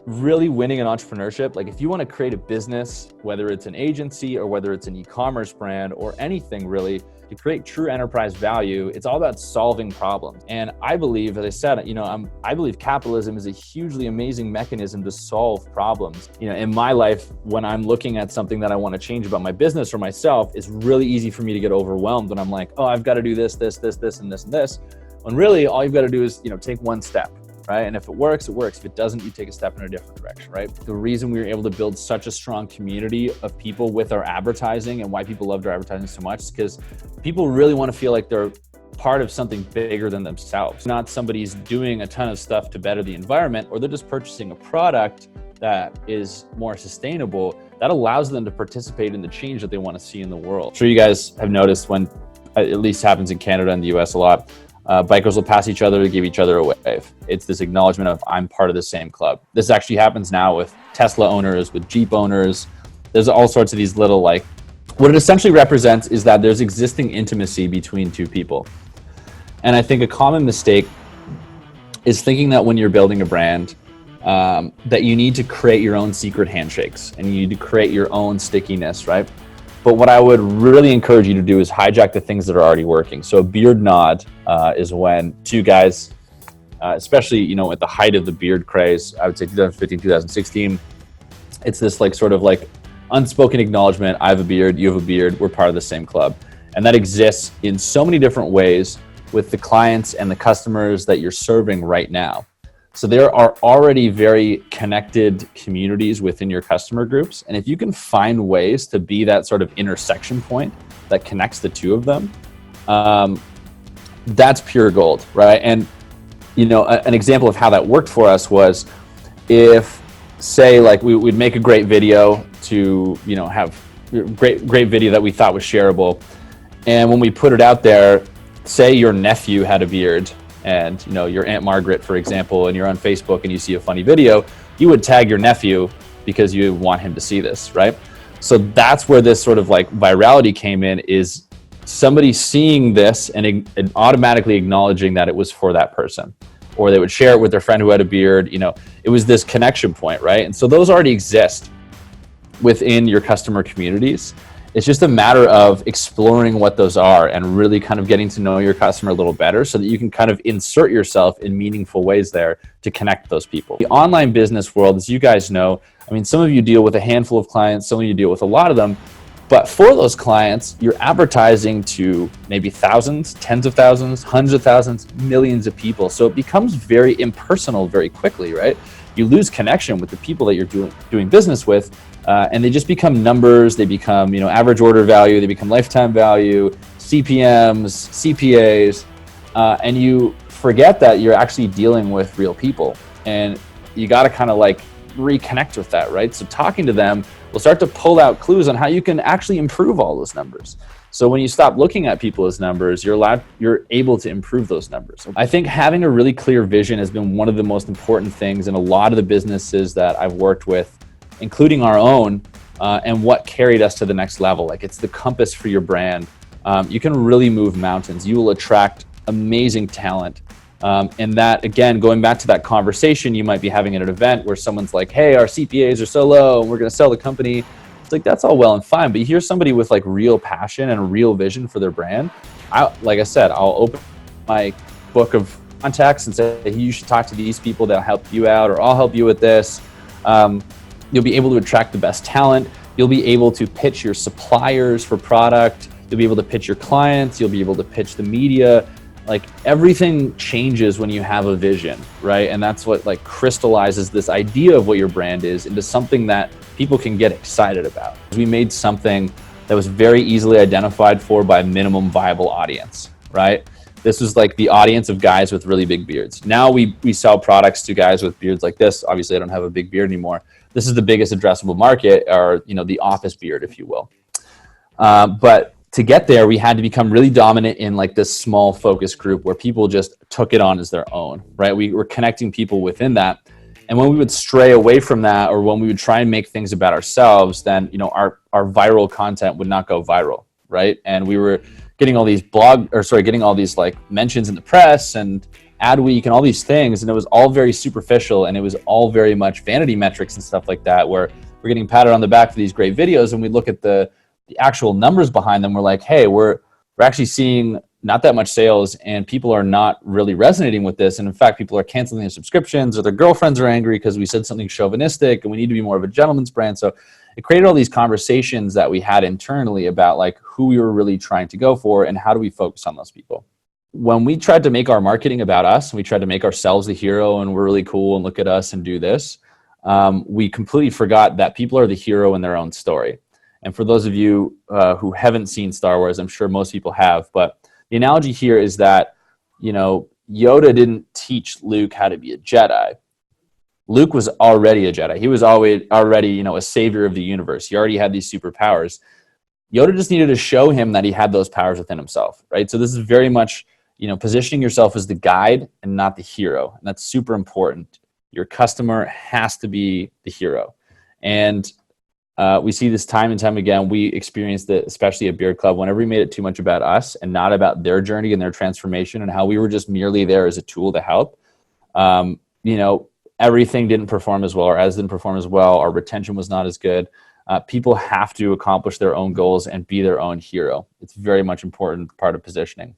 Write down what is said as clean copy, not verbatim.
really winning in entrepreneurship, like if you want to create a business, whether it's an agency or whether it's an e-commerce brand or anything really, to create true enterprise value, it's all about solving problems. And I believe, as I said, I believe capitalism is a hugely amazing mechanism to solve problems. In my life, when I'm looking at something that I want to change about my business or myself, it's really easy for me to get overwhelmed when I'm like, oh, I've got to do this, and this, and this. When really all you've got to do is, take one step. Right? And if it works, it works. If it doesn't, you take a step in a different direction, right? The reason we were able to build such a strong community of people with our advertising and why people loved our advertising so much is because people really want to feel like they're part of something bigger than themselves. Not somebody's doing a ton of stuff to better the environment, or they're just purchasing a product that is more sustainable, that allows them to participate in the change that they want to see in the world. I'm sure you guys have noticed when, at least happens in Canada and the US a lot, bikers will pass each other to give each other a wave. It's this acknowledgement of I'm part of the same club. This actually happens now with Tesla owners, with Jeep owners. There's all sorts of these little, what it essentially represents is that there's existing intimacy between two people. And I think a common mistake is thinking that when you're building a brand, that you need to create your own secret handshakes and you need to create your own stickiness, right? But what I would really encourage you to do is hijack the things that are already working. So a beard nod is when two guys, especially, at the height of the beard craze, I would say 2015, 2016, it's this sort of unspoken acknowledgement. I have a beard, you have a beard, we're part of the same club. And that exists in so many different ways with the clients and the customers that you're serving right now. So there are already very connected communities within your customer groups. And if you can find ways to be that sort of intersection point that connects the two of them, that's pure gold, right? And, an example of how that worked for us was if, say, we'd make a great video to, have great video that we thought was shareable. And when we put it out there, say your nephew had a beard, and your Aunt Margaret, for example, and you're on Facebook and you see a funny video, you would tag your nephew because you want him to see this, right? So that's where this sort of virality came in, is somebody seeing this and automatically acknowledging that it was for that person, or they would share it with their friend who had a beard. It was this connection point, right? And so those already exist within your customer communities. It's just a matter of exploring what those are and really kind of getting to know your customer a little better so that you can kind of insert yourself in meaningful ways there to connect those people. The online business world, as you guys know, some of you deal with a handful of clients, some of you deal with a lot of them, but for those clients, you're advertising to maybe thousands, tens of thousands, hundreds of thousands, millions of people. So it becomes very impersonal very quickly, right? You lose connection with the people that you're doing business with. And they just become numbers. They become, average order value. They become lifetime value, CPMs, CPAs, and you forget that you're actually dealing with real people. And you got to kind of reconnect with that, right? So talking to them will start to pull out clues on how you can actually improve all those numbers. So when you stop looking at people as numbers, you're able to improve those numbers. I think having a really clear vision has been one of the most important things in a lot of the businesses that I've worked with, including our own, and what carried us to the next level. It's the compass for your brand. You can really move mountains. You will attract amazing talent. And that, again, going back to that conversation you might be having at an event where someone's like, hey, our CPAs are so low and we're going to sell the company. It's that's all well and fine, but you hear somebody with real passion and a real vision for their brand. Like I said, I'll open my book of contacts and say, hey, you should talk to these people, they'll help you out, or I'll help you with this. You'll be able to attract the best talent. You'll be able to pitch your suppliers for product. You'll be able to pitch your clients. You'll be able to pitch the media. Everything changes when you have a vision, right? And that's what crystallizes this idea of what your brand is into something that people can get excited about. We made something that was very easily identified for by minimum viable audience, right? This was the audience of guys with really big beards. Now we sell products to guys with beards like this. Obviously, I don't have a big beard anymore. This is the biggest addressable market, or the office beard, if you will. But to get there, we had to become really dominant in this small focus group where people just took it on as their own, right? We were connecting people within that. And when we would stray away from that, or when we would try and make things about ourselves, then our viral content would not go viral, right? And we were getting all these getting all these mentions in the press, and Adweek and all these things, and it was all very superficial, and it was all very much vanity metrics and stuff like that, where we're getting patted on the back for these great videos, and we look at the actual numbers behind them. We're like, hey, we're actually seeing not that much sales, and people are not really resonating with this. And in fact, people are canceling their subscriptions, or their girlfriends are angry because we said something chauvinistic, and we need to be more of a gentleman's brand. So it created all these conversations that we had internally about like who we were really trying to go for and how do we focus on those people. When we tried to make our marketing about us, and we tried to make ourselves the hero and we're really cool and look at us and do this, we completely forgot that people are the hero in their own story. And for those of you who haven't seen Star Wars, I'm sure most people have, but the analogy here is that, you know, Yoda didn't teach Luke how to be a Jedi. Luke was already a Jedi. He was already, you know, a savior of the universe. He already had these superpowers. Yoda just needed to show him that he had those powers within himself, right? So this is very much, you know, positioning yourself as the guide and not the hero. And that's super important. Your customer has to be the hero. And we see this time and time again. We experienced it, especially at Beard Club, whenever we made it too much about us and not about their journey and their transformation and how we were just merely there as a tool to help. You know, everything didn't perform as well, or ads didn't perform as well. Our retention was not as good. People have to accomplish their own goals and be their own hero. It's very much important part of positioning.